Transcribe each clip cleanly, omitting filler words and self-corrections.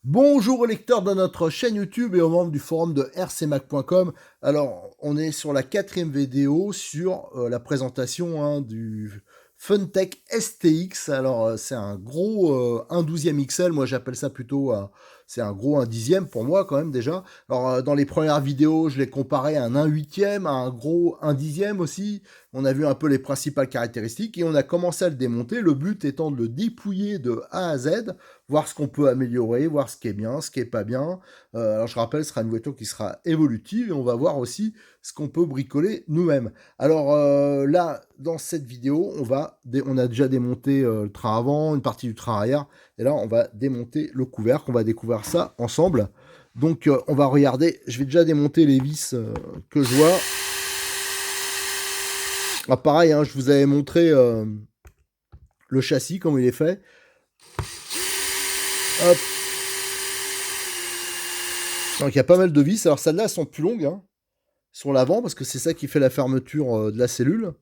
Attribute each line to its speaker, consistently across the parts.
Speaker 1: Bonjour aux lecteurs de notre chaîne YouTube et aux membres du forum de rcmac.com. Alors, on est sur la 4e vidéo sur la présentation du Funtech STX. Alors, c'est un gros 1/12e XL. Moi, j'appelle ça plutôt, c'est un gros 1/10e pour moi quand même déjà. Alors, dans les premières vidéos, je l'ai comparé à un 1/8e, à un gros 1/10e aussi. On a vu un peu les principales caractéristiques et on a commencé à le démonter. Le but étant de le dépouiller de A à Z, voir ce qu'on peut améliorer, voir ce qui est bien, ce qui est pas bien. Alors je rappelle, ce sera une voiture qui sera évolutive et on va voir aussi ce qu'on peut bricoler nous-mêmes. Alors là, dans cette vidéo, on a déjà démonté le train avant, une partie du train arrière, et là on va démonter le couvercle, on va découvrir ça ensemble. Donc on va regarder, je vais déjà démonter les vis que je vois. Ah, pareil, hein, je vous avais montré le châssis, comment il est fait. Hop. Donc il y a pas mal de vis. Alors celles-là, elles sont plus longues hein, sur l'avant, parce que c'est ça qui fait la fermeture de la cellule.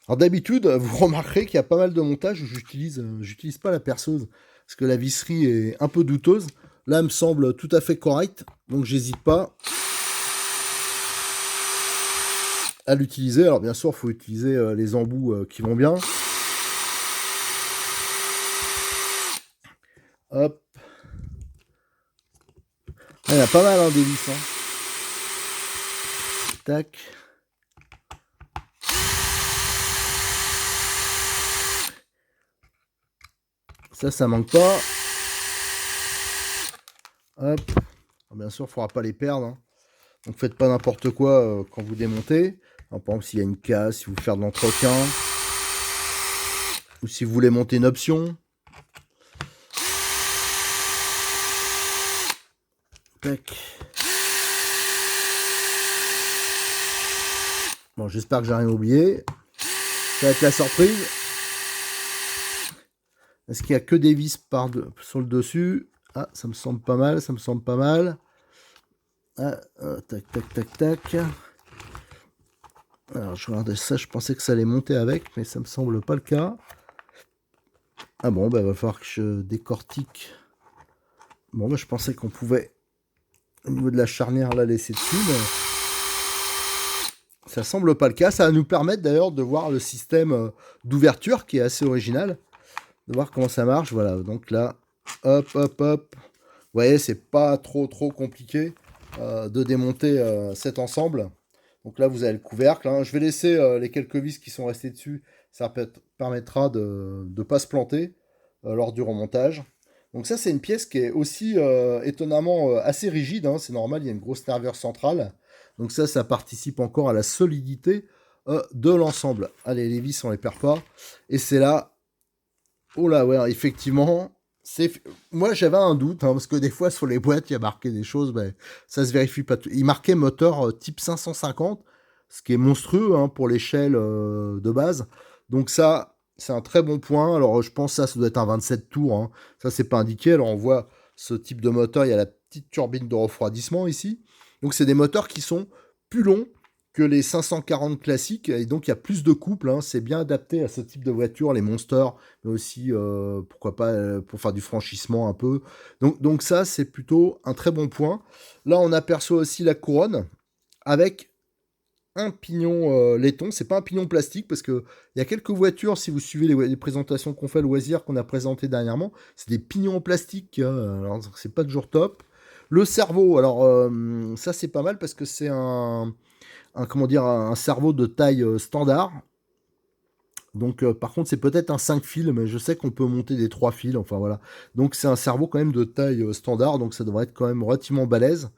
Speaker 1: Alors d'habitude, vous remarquerez qu'il y a pas mal de montages où j'utilise pas la perceuse, parce que la visserie est un peu douteuse. Là, elle me semble tout à fait correcte, donc j'hésite pas à l'utiliser. Alors bien sûr, il faut utiliser les embouts qui vont bien. Hop. Ah, il y en a pas mal hein, des vis. Hein. Tac. Ça manque pas. Hop. Alors, bien sûr, il ne faudra pas les perdre. Hein. Donc faites pas n'importe quoi quand vous démontez. Alors, par exemple, s'il y a une casse, si vous faites de l'entretien, ou si vous voulez monter une option. Tac. Bon, j'espère que j'ai rien oublié. Ça va être la surprise. Est-ce qu'il n'y a que des vis sur le dessus? Ah, ça me semble pas mal, ça me semble pas mal. Ah, tac, tac, tac, tac. Alors, je regardais ça, je pensais que ça allait monter avec, mais ça me semble pas le cas. Ah bon, bah, va falloir que je décortique. Bon, bah, je pensais qu'on pouvait, au niveau de la charnière, la laisser dessus, mais ça semble pas le cas. Ça va nous permettre d'ailleurs de voir le système d'ouverture qui est assez original. De voir comment ça marche. Voilà, donc là, hop, hop, hop. Vous voyez, c'est pas trop compliqué de démonter cet ensemble. Donc là, vous avez le couvercle. Hein. Je vais laisser les quelques vis qui sont restées dessus. Ça permettra de ne pas se planter lors du remontage. Donc ça, c'est une pièce qui est aussi étonnamment assez rigide. Hein. C'est normal, il y a une grosse nervure centrale. Donc ça participe encore à la solidité de l'ensemble. Allez, les vis, on les perd pas. Et c'est là. Oh là, ouais, effectivement. Moi, j'avais un doute, hein, parce que des fois, sur les boîtes, il y a marqué des choses, ben, ça se vérifie pas tout. Il marquait moteur type 550, ce qui est monstrueux hein, pour l'échelle de base. Donc ça, c'est un très bon point. Alors, je pense que ça doit être un 27 tours. Hein. Ça, c'est pas indiqué. Alors, on voit ce type de moteur. Il y a la petite turbine de refroidissement ici. Donc, c'est des moteurs qui sont plus longs que les 540 classiques. Et donc, il y a plus de couple. Hein. C'est bien adapté à ce type de voiture, les Monsters, mais aussi, pourquoi pas, pour faire du franchissement un peu. Donc ça, c'est plutôt un très bon point. Là, on aperçoit aussi la couronne avec un pignon laiton. C'est pas un pignon plastique parce que il y a quelques voitures, si vous suivez les présentations qu'on fait, loisirs qu'on a présentées dernièrement, c'est des pignons en plastique. Alors, c'est pas toujours top. Le cerveau, alors ça c'est pas mal parce que c'est comment dire, un cerveau de taille standard. Donc, par contre, c'est peut-être un 5 fils, mais je sais qu'on peut monter des 3 fils, enfin voilà. Donc, c'est un cerveau quand même de taille standard, donc ça devrait être quand même relativement balèze.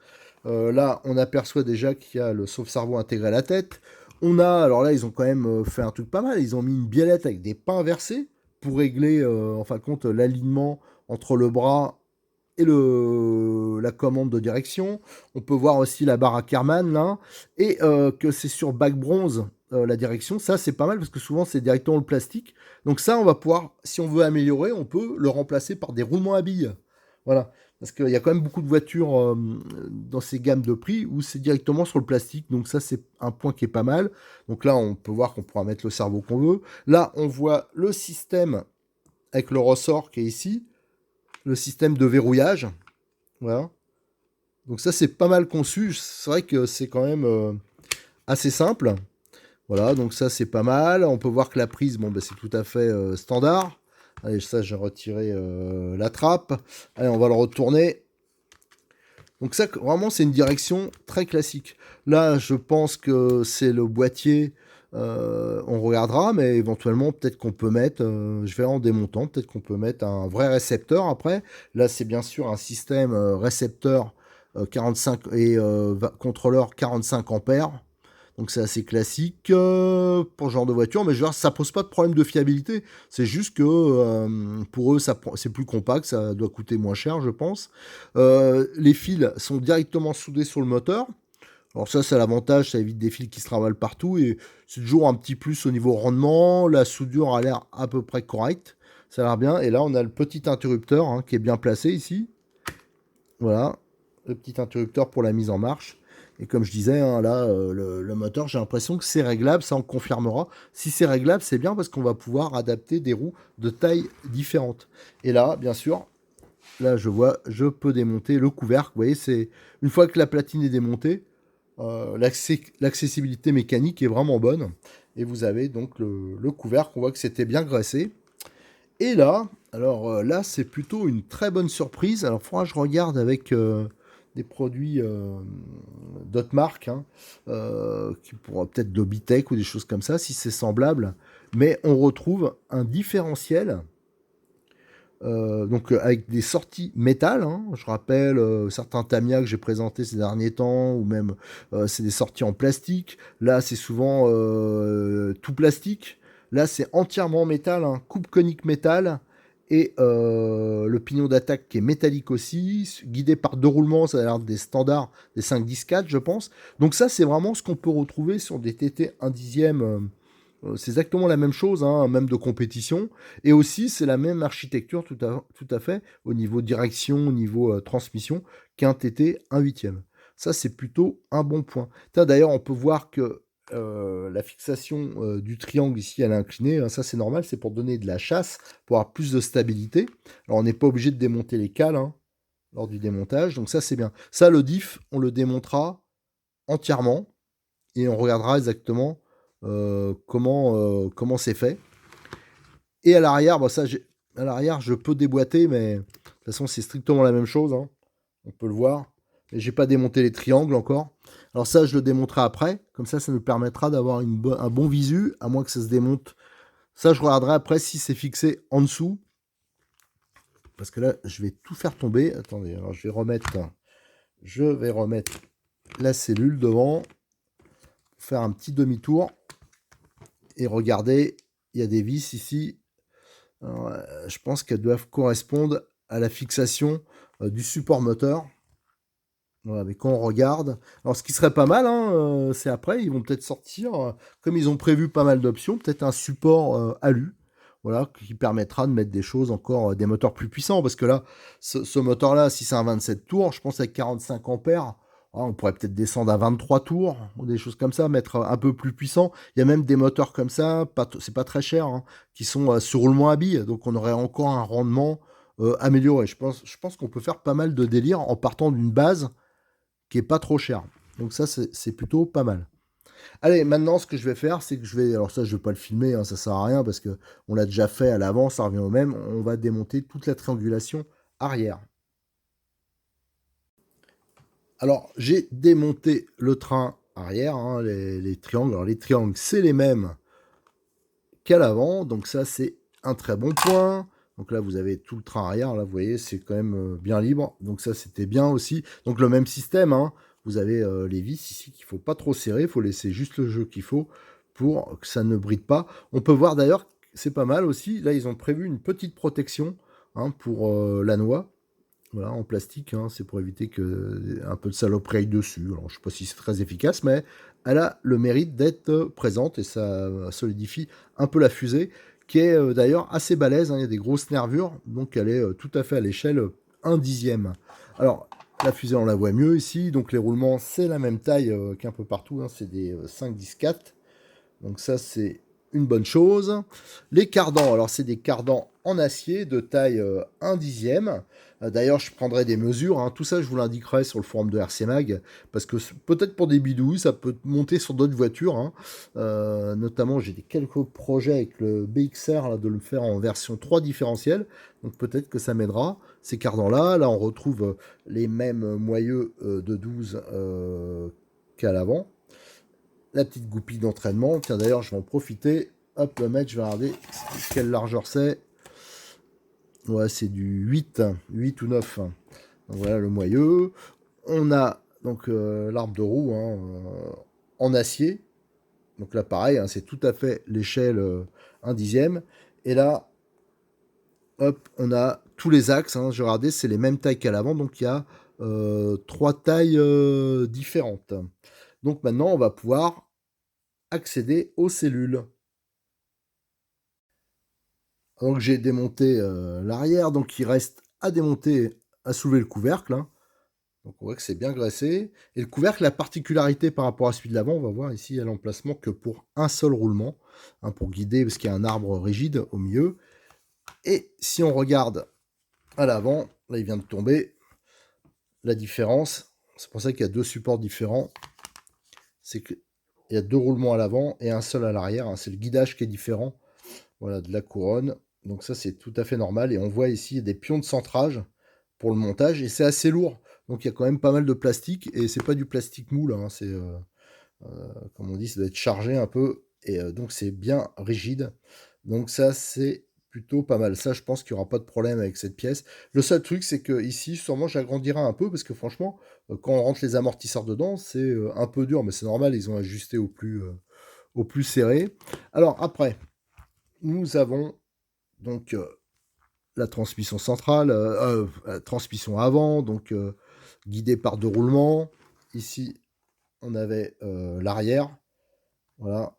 Speaker 1: Là, on aperçoit déjà qu'il y a le sauve-cerveau intégré à la tête. On a, alors là, ils ont quand même fait un truc pas mal. Ils ont mis une biellette avec des pins inversés pour régler, en fin de compte, l'alignement entre le bras et la commande de direction. On peut voir aussi la barre Ackermann là, et que c'est sur bac bronze la direction. Ça, c'est pas mal parce que souvent, c'est directement le plastique. Donc ça, on va pouvoir, si on veut améliorer, on peut le remplacer par des roulements à billes. Voilà. Parce qu'il y a quand même beaucoup de voitures dans ces gammes de prix où c'est directement sur le plastique. Donc ça, c'est un point qui est pas mal. Donc là, on peut voir qu'on pourra mettre le cerveau qu'on veut. Là, on voit le système avec le ressort qui est ici. Le système de verrouillage. Voilà. Donc ça, c'est pas mal conçu. C'est vrai que c'est quand même assez simple. Voilà, donc ça, c'est pas mal. On peut voir que la prise, bon, bah, c'est tout à fait standard. Allez, ça, j'ai retiré la trappe. Allez, on va le retourner. Donc ça, vraiment, c'est une direction très classique. Là, je pense que c'est le boîtier. On regardera, mais éventuellement, peut-être qu'on peut mettre, je vais en démontant, peut-être qu'on peut mettre un vrai récepteur après. Là, c'est bien sûr un système récepteur 45 et contrôleur 45 ampères. Donc c'est assez classique pour ce genre de voiture, mais je veux dire, ça pose pas de problème de fiabilité. C'est juste que pour eux, c'est plus compact, ça doit coûter moins cher, je pense. Les fils sont directement soudés sur le moteur. Alors ça, c'est l'avantage, ça évite des fils qui se travaillent partout et c'est toujours un petit plus au niveau rendement. La soudure a l'air à peu près correcte, ça a l'air bien. Et là, on a le petit interrupteur qui est bien placé ici. Voilà, le petit interrupteur pour la mise en marche. Et comme je disais, là, le moteur, j'ai l'impression que c'est réglable, ça on confirmera. Si c'est réglable, c'est bien parce qu'on va pouvoir adapter des roues de taille différentes. Et là, bien sûr, là je vois, je peux démonter le couvercle. Vous voyez, c'est une fois que la platine est démontée, l'accessibilité mécanique est vraiment bonne. Et vous avez donc le couvercle, on voit que c'était bien graissé. Et là, alors là, c'est plutôt une très bonne surprise. Alors, il faudra que je regarde avec des produits d'autres marques, qui pourra peut-être Logitech ou des choses comme ça, si c'est semblable. Mais on retrouve un différentiel, donc avec des sorties métal. Je rappelle certains Tamiya que j'ai présentés ces derniers temps, ou même c'est des sorties en plastique. Là, c'est souvent tout plastique. Là, c'est entièrement métal, coupe conique métal. Et le pignon d'attaque qui est métallique aussi, guidé par deux roulements, ça a l'air des standards des 5-10-4, je pense. Donc ça, c'est vraiment ce qu'on peut retrouver sur des TT 1 dixième. C'est exactement la même chose, même de compétition. Et aussi, c'est la même architecture tout à fait au niveau direction, au niveau transmission qu'un TT 1 huitième. Ça, c'est plutôt un bon point. D'ailleurs, on peut voir que la fixation du triangle ici, elle est inclinée. Ça, c'est normal, c'est pour donner de la chasse, pour avoir plus de stabilité. Alors, on n'est pas obligé de démonter les cales lors du démontage. Donc ça, c'est bien. Ça, le diff, on le démontera entièrement et on regardera exactement comment c'est fait. Et à l'arrière, bah ça, à l'arrière, je peux déboîter, mais de toute façon, c'est strictement la même chose. On peut le voir. Et j'ai pas démonté les triangles encore. Alors ça, je le démonterai après. Comme ça nous permettra d'avoir un bon visu, à moins que ça se démonte. Ça, je regarderai après si c'est fixé en dessous. Parce que là, je vais tout faire tomber. Attendez, alors je vais remettre la cellule devant. Faire un petit demi-tour. Et regardez, il y a des vis ici. Alors, je pense qu'elles doivent correspondre à la fixation du support moteur. Voilà, mais quand on regarde, alors ce qui serait pas mal, c'est après, ils vont peut-être sortir, comme ils ont prévu pas mal d'options, peut-être un support alu, voilà, qui permettra de mettre des choses encore, des moteurs plus puissants, parce que là, ce moteur-là, si c'est un 27 tours, je pense avec 45 ampères, on pourrait peut-être descendre à 23 tours, ou des choses comme ça, mettre un peu plus puissant. Il y a même des moteurs comme ça, c'est pas très cher, qui sont sur roulement à billes, donc on aurait encore un rendement amélioré. Je pense qu'on peut faire pas mal de délire en partant d'une base qui est pas trop cher. Donc ça, c'est plutôt pas mal. Allez, maintenant, ce que je vais faire, c'est que je vais... Alors ça, je vais pas le filmer, ça sert à rien, parce que on l'a déjà fait à l'avant, ça revient au même. On va démonter toute la triangulation arrière. Alors, j'ai démonté le train arrière, les triangles. Alors, les triangles, c'est les mêmes qu'à l'avant, donc ça, c'est un très bon point. Donc là, vous avez tout le train arrière, là, vous voyez, c'est quand même bien libre. Donc ça, c'était bien aussi. Donc le même système, vous avez les vis ici qu'il ne faut pas trop serrer, il faut laisser juste le jeu qu'il faut pour que ça ne bride pas. On peut voir d'ailleurs, c'est pas mal aussi, là ils ont prévu une petite protection hein, pour la noix. Voilà, en plastique, hein, c'est pour éviter que un peu de saloperie aille dessus. Alors, je sais pas si c'est très efficace, mais elle a le mérite d'être présente et ça solidifie un peu la fusée, qui est d'ailleurs assez balèze, hein, il y a des grosses nervures, donc elle est tout à fait à l'échelle 1/10. Alors, la fusée, on la voit mieux ici, donc les roulements, c'est la même taille qu'un peu partout, hein, c'est des 5-10-4. Donc ça, c'est une bonne chose. Les cardans, alors c'est des cardans en acier de taille 1/10. D'ailleurs, je prendrai des mesures. Hein. Tout ça, je vous l'indiquerai sur le forum de RC Mag. Parce que peut-être pour des bidouilles, ça peut monter sur d'autres voitures. Hein. Notamment, j'ai quelques projets avec le BXR là, de le faire en version 3 différentielle. Donc peut-être que ça m'aidera. Ces cardans-là, là, on retrouve les mêmes moyeux de 12 qu'à l'avant. La petite goupille d'entraînement. Tiens, d'ailleurs, je vais en profiter. Hop, le mettre, je vais regarder quelle largeur c'est. Ouais, c'est du 8 ou 9. Donc voilà le moyeu. On a donc l'arbre de roue hein, en acier. Donc là, pareil, hein, c'est tout à fait l'échelle 1/10. Et là, hop, on a tous les axes. Hein, je regardais, c'est les mêmes tailles qu'à l'avant. Donc il y a 3 tailles différentes. Donc maintenant, on va pouvoir accéder aux cellules. Donc j'ai démonté l'arrière, donc il reste à démonter, à soulever le couvercle. Hein. Donc on voit que c'est bien graissé. Et le couvercle, la particularité par rapport à celui de l'avant, on va voir ici à l'emplacement que pour un seul roulement, hein, pour guider, parce qu'il y a un arbre rigide au milieu. Et si on regarde à l'avant, là il vient de tomber, la différence, c'est pour ça qu'il y a deux supports différents, c'est qu'il y a deux roulements à l'avant et un seul à l'arrière. Hein. C'est le guidage qui est différent. Voilà, de la couronne. Donc ça, c'est tout à fait normal. Et on voit ici des pions de centrage pour le montage. Et c'est assez lourd. Donc il y a quand même pas mal de plastique. Et c'est pas du plastique mou, là. Hein, c'est, comme on dit, ça doit être chargé un peu. Et donc c'est bien rigide. Donc ça, c'est plutôt pas mal. Ça, je pense qu'il n'y aura pas de problème avec cette pièce. Le seul truc, c'est que ici, sûrement, j'agrandirai un peu. Parce que franchement, quand on rentre les amortisseurs dedans, c'est un peu dur. Mais c'est normal, ils ont ajusté au plus serré. Alors après, nous avons donc la transmission centrale, la transmission avant, donc guidée par deux roulements. Ici, on avait l'arrière. Voilà.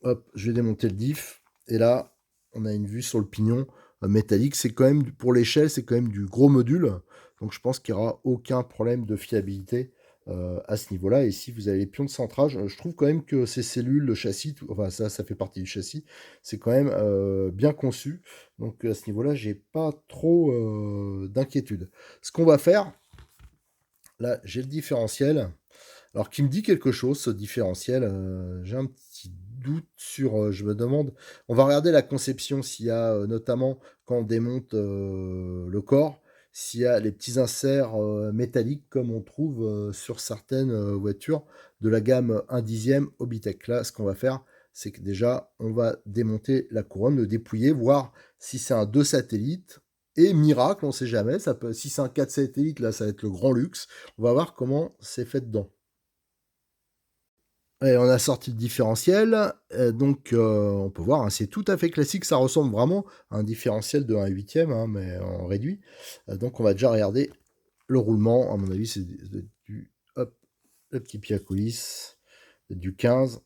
Speaker 1: Hop, je vais démonter le diff. Et là, on a une vue sur le pignon métallique. C'est quand même, pour l'échelle, c'est quand même du gros module. Donc je pense qu'il n'y aura aucun problème de fiabilité à ce niveau-là. Et ici, vous avez les pions de centrage. Je trouve quand même que ces cellules, le châssis, enfin ça fait partie du châssis, c'est quand même bien conçu. Donc à ce niveau-là, j'ai pas trop d'inquiétude. Ce qu'on va faire, là, j'ai le différentiel. Alors, qui me dit quelque chose, ce différentiel. J'ai un petit doute sur. Je me demande. On va regarder la conception, s'il y a notamment quand on démonte le corps, s'il y a les petits inserts métalliques comme on trouve sur certaines voitures de la gamme 1/10 Hobbytech. Là, ce qu'on va faire, c'est que déjà, on va démonter la couronne, le dépouiller, voir si c'est un 2 satellites. Et miracle, on ne sait jamais. Ça peut, si c'est un 4 satellites, là, ça va être le grand luxe. On va voir comment c'est fait dedans. Et on a sorti le différentiel, donc on peut voir, hein, c'est tout à fait classique, ça ressemble vraiment à un différentiel de 1/8, hein, mais en réduit. Donc on va déjà regarder le roulement, à mon avis c'est du, hop, le petit pied à coulisses, du 15,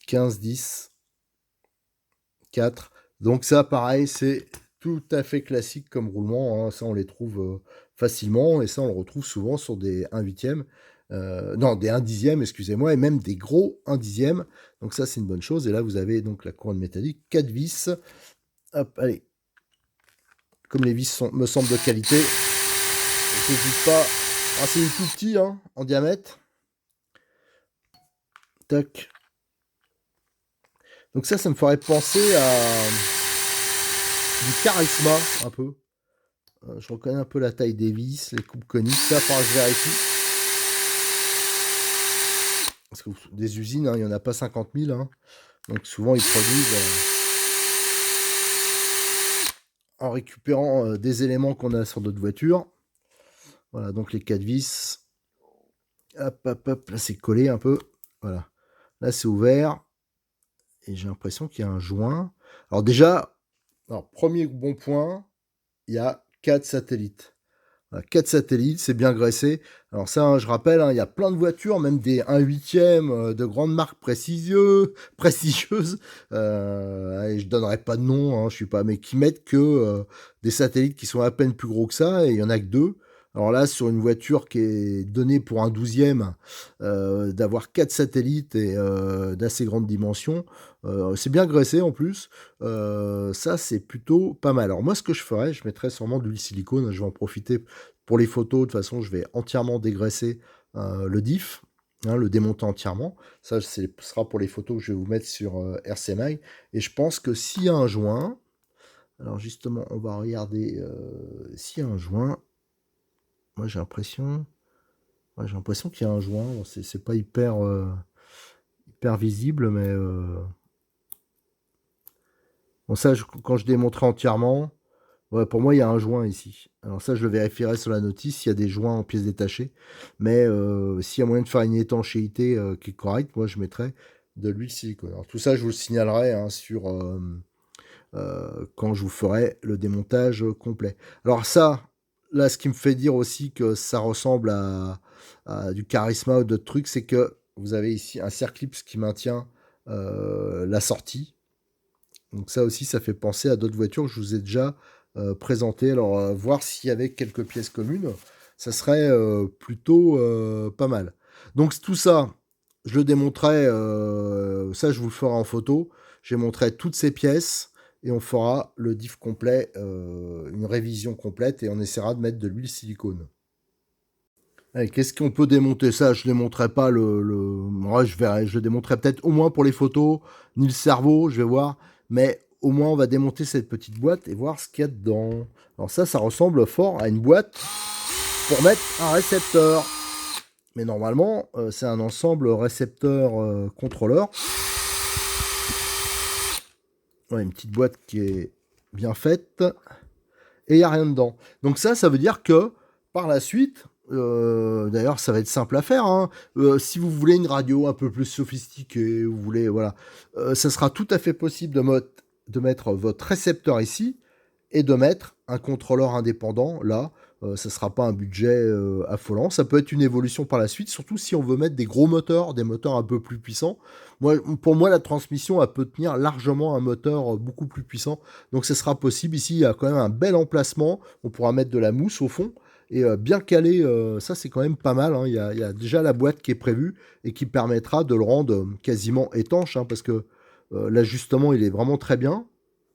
Speaker 1: 15, 10, 4. Donc ça pareil, c'est tout à fait classique comme roulement, hein, ça on les trouve facilement, et ça on le retrouve souvent sur des 1/8. Non, des 1/10, excusez-moi, et même des gros 1/10. Donc ça, c'est une bonne chose. Et là, vous avez donc la couronne métallique, 4 vis. Hop, allez. Comme les vis me semblent de qualité, j'hésite pas. Ah, c'est tout petit, hein, en diamètre. Tac. Donc ça me ferait penser à du charisma, un peu. Je reconnais un peu la taille des vis, les coupes coniques. Ça, faudra que je vérifie. Parce que des usines, hein, il n'y en a pas 50 000. Hein. Donc souvent, ils produisent en récupérant des éléments qu'on a sur d'autres voitures. Voilà, donc les 4 vis. Hop, hop, hop, là c'est collé un peu. Voilà. Là c'est ouvert. Et j'ai l'impression qu'il y a un joint. Alors déjà, premier bon point, il y a 4 satellites. Voilà, 4 satellites, c'est bien graissé. Alors ça, hein, je rappelle, hein, il y a plein de voitures, même des 1/8 de grandes marques prestigieuses. Et je donnerai pas de nom, hein, je suis pas, mais qui mettent que des satellites qui sont à peine plus gros que ça, et il y en a que 2. Alors là, sur une voiture qui est donnée pour un 12e, d'avoir 4 satellites et d'assez grande dimension, c'est bien graissé en plus. Ça, c'est plutôt pas mal. Alors moi, ce que je ferais, je mettrais sûrement de l'huile silicone. Je vais en profiter pour les photos. De toute façon, je vais entièrement dégraisser le diff, hein, le démonter entièrement. Ça, ce sera pour les photos que je vais vous mettre sur RCMI. Et je pense que s'il y a un joint, alors justement, on va regarder s'il y a un joint. Moi, j'ai l'impression qu'il y a un joint. Bon, c'est pas hyper visible, mais bon, ça, quand je démontrerai entièrement, ouais, pour moi, il y a un joint ici. Alors ça, je le vérifierai sur la notice s'il y a des joints en pièces détachées. Mais s'il y a moyen de faire une étanchéité qui est correcte, moi, je mettrai de l'huile silicone. Alors tout ça, je vous le signalerai, hein, sur quand je vous ferai le démontage complet. Alors ça, là, ce qui me fait dire aussi que ça ressemble à du Charisma ou d'autres trucs, c'est que vous avez ici un Circlips qui maintient la sortie. Donc ça aussi, ça fait penser à d'autres voitures que je vous ai déjà présentées. Alors, voir s'il y avait quelques pièces communes, ça serait plutôt pas mal. Donc tout ça, je le démontrerai, ça je vous le ferai en photo. Je montrerai toutes ces pièces et on fera le diff complet, une révision complète et on essaiera de mettre de l'huile silicone. Allez, qu'est-ce qu'on peut démonter? Ça, je ne démonterai pas moi, je verrai, je le démonterai peut-être au moins pour les photos, ni le cerveau, je vais voir. Mais au moins, on va démonter cette petite boîte et voir ce qu'il y a dedans. Alors ça ressemble fort à une boîte pour mettre un récepteur. Mais normalement, c'est un ensemble récepteur-contrôleur. Ouais, une petite boîte qui est bien faite. Et il n'y a rien dedans. Donc ça veut dire que par la suite, d'ailleurs ça va être simple à faire, hein. Si vous voulez une radio un peu plus sophistiquée, vous voulez, voilà, ça sera tout à fait possible de mettre votre récepteur ici et de mettre un contrôleur indépendant là. Ça ne sera pas un budget affolant. Ça peut être une évolution par la suite, surtout si on veut mettre des gros moteurs, des moteurs un peu plus puissants. Pour moi, la transmission, elle peut tenir largement un moteur beaucoup plus puissant. Donc, ce sera possible. Ici, il y a quand même un bel emplacement. On pourra mettre de la mousse au fond. Et bien calé, ça c'est quand même pas mal, hein. Il y a déjà la boîte qui est prévue et qui permettra de le rendre quasiment étanche, hein, parce que l'ajustement il est vraiment très bien,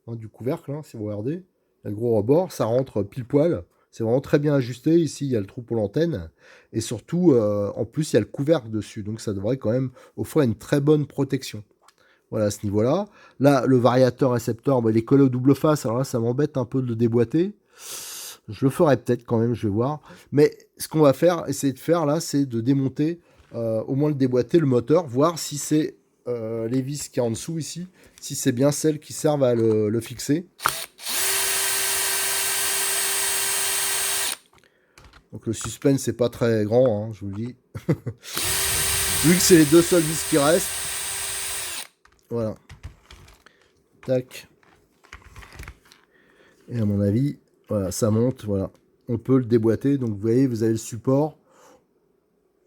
Speaker 1: hein, du couvercle, hein, si vous regardez. Le gros rebord, ça rentre pile poil. C'est vraiment très bien ajusté. Ici, il y a le trou pour l'antenne. Et surtout, en plus, il y a le couvercle dessus. Donc, ça devrait quand même offrir une très bonne protection. Voilà, à ce niveau-là. Là, le variateur récepteur, il est collé au double face. Alors là, ça m'embête un peu de le déboîter. Je le ferai peut-être quand même, je vais voir. Mais ce qu'on va essayer de faire là, c'est de démonter, au moins le déboîter, le moteur, voir si c'est les vis qui est en dessous ici, si c'est bien celles qui servent à le fixer. Donc le suspense, c'est pas très grand, hein, je vous le dis. Vu que c'est les deux seules vis qui restent. Voilà. Tac. Et à mon avis, voilà, ça monte, voilà. On peut le déboîter. Donc vous voyez, vous avez le support.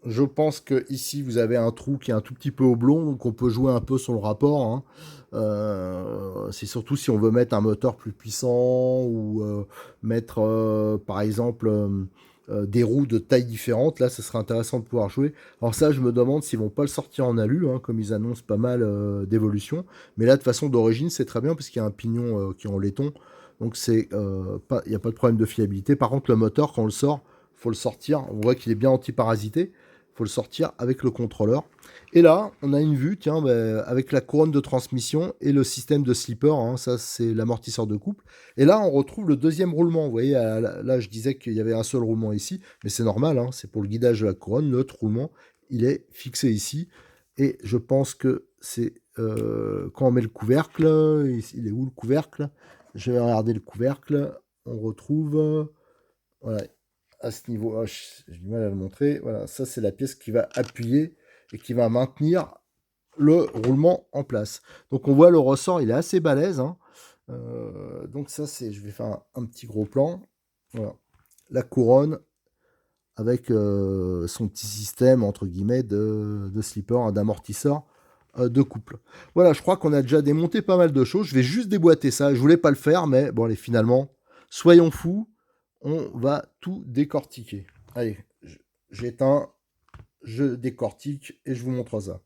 Speaker 1: Je pense que ici vous avez un trou qui est un tout petit peu oblong, donc on peut jouer un peu sur le rapport, hein. C'est surtout si on veut mettre un moteur plus puissant ou mettre par exemple des roues de taille différente. Là, ça serait intéressant de pouvoir jouer. Alors ça, je me demande s'ils vont pas le sortir en alu, hein, comme ils annoncent pas mal d'évolution. Mais là, de façon d'origine, c'est très bien parce qu'il y a un pignon qui est en laiton, donc il n'y a pas de problème de fiabilité. Par contre, le moteur, quand on le sort, faut le sortir. On voit qu'il est bien anti-parasité. Faut le sortir avec le contrôleur. Et là, on a une vue, tiens, avec la couronne de transmission et le système de slipper, hein, ça c'est l'amortisseur de couple. Et là, on retrouve le deuxième roulement. Vous voyez, là, je disais qu'il y avait un seul roulement ici, mais c'est normal, hein, c'est pour le guidage de la couronne. L'autre roulement, il est fixé ici. Et je pense que c'est quand on met le couvercle, il est où le couvercle? je vais regarder le couvercle. On retrouve, voilà, à ce niveau, j'ai du mal à le montrer. Voilà, ça c'est la pièce qui va appuyer et qui va maintenir le roulement en place. Donc on voit le ressort, il est assez balèze, hein. Donc ça c'est, je vais faire un petit gros plan. Voilà, la couronne avec son petit système entre guillemets de slipper, hein, d'amortisseur de couple. Voilà, je crois qu'on a déjà démonté pas mal de choses. Je vais juste déboîter ça. Je voulais pas le faire, mais bon allez, finalement, soyons fous, on va tout décortiquer. Allez, j'éteins, je décortique et je vous montre ça.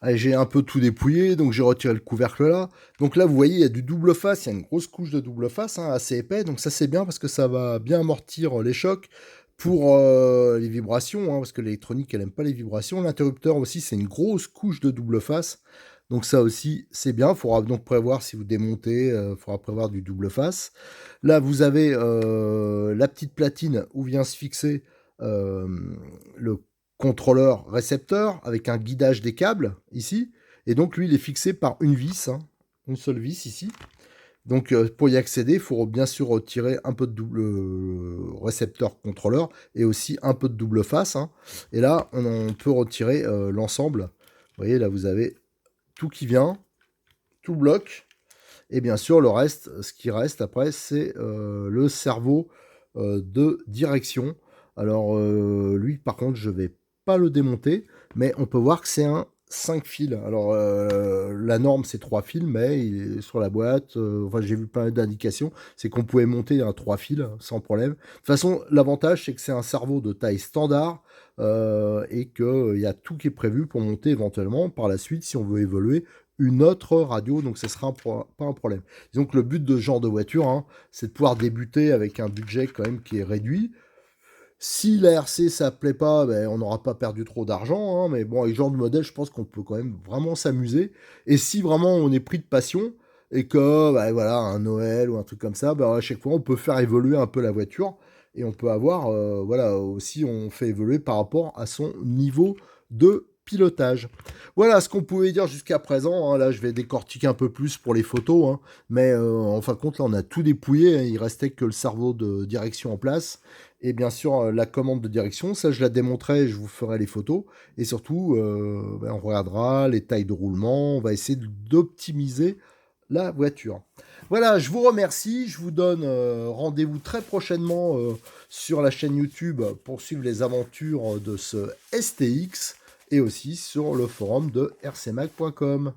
Speaker 1: Allez, j'ai un peu tout dépouillé, donc j'ai retiré le couvercle là. Donc là, vous voyez, il y a du double face, il y a une grosse couche de double face, hein, assez épais. Donc ça, c'est bien parce que ça va bien amortir les chocs pour les vibrations, hein, parce que l'électronique, elle n'aime pas les vibrations. L'interrupteur aussi, c'est une grosse couche de double face. Donc ça aussi, c'est bien. Il faudra donc prévoir, si vous démontez, il faudra prévoir du double face. Là, vous avez la petite platine où vient se fixer le contrôleur récepteur avec un guidage des câbles ici. Et donc lui, il est fixé par une vis, hein, une seule vis ici. Donc pour y accéder, il faut bien sûr retirer un peu de double récepteur contrôleur et aussi un peu de double face, hein. Et là, on peut retirer l'ensemble. Vous voyez, là, vous avez tout qui vient, tout bloc. Et bien sûr, le reste, ce qui reste après, c'est le cerveau de direction. Alors, lui, par contre, je vais pas le démonter, mais on peut voir que c'est un 5 fils. Alors, la norme, c'est 3 fils, mais il est sur la boîte, enfin, j'ai vu pas mal d'indications, c'est qu'on pouvait monter un 3 fils sans problème. De toute façon, l'avantage, c'est que c'est un cerveau de taille standard et qu'il y a tout qui est prévu pour monter éventuellement par la suite si on veut évoluer une autre radio, donc ce sera pas un problème. Disons que le but de ce genre de voiture, hein, c'est de pouvoir débuter avec un budget quand même qui est réduit. Si la RC ça plaît pas, ben, on n'aura pas perdu trop d'argent, hein, mais bon, avec ce genre de modèle, je pense qu'on peut quand même vraiment s'amuser. Et si vraiment on est pris de passion, et que ben, voilà, un Noël ou un truc comme ça, ben, à chaque fois on peut faire évoluer un peu la voiture, et on peut avoir, voilà, aussi on fait évoluer par rapport à son niveau de pilotage. Voilà ce qu'on pouvait dire jusqu'à présent, hein. Là, je vais décortiquer un peu plus pour les photos, hein, mais en fin de compte, là, on a tout dépouillé, hein. Il restait que le cerveau de direction en place. Et bien sûr, la commande de direction, ça je la démontrerai, je vous ferai les photos. Et surtout, ben, on regardera les tailles de roulement, on va essayer d'optimiser la voiture. Voilà, je vous remercie, je vous donne rendez-vous très prochainement sur la chaîne YouTube pour suivre les aventures de ce STX et aussi sur le forum de rcmag.com.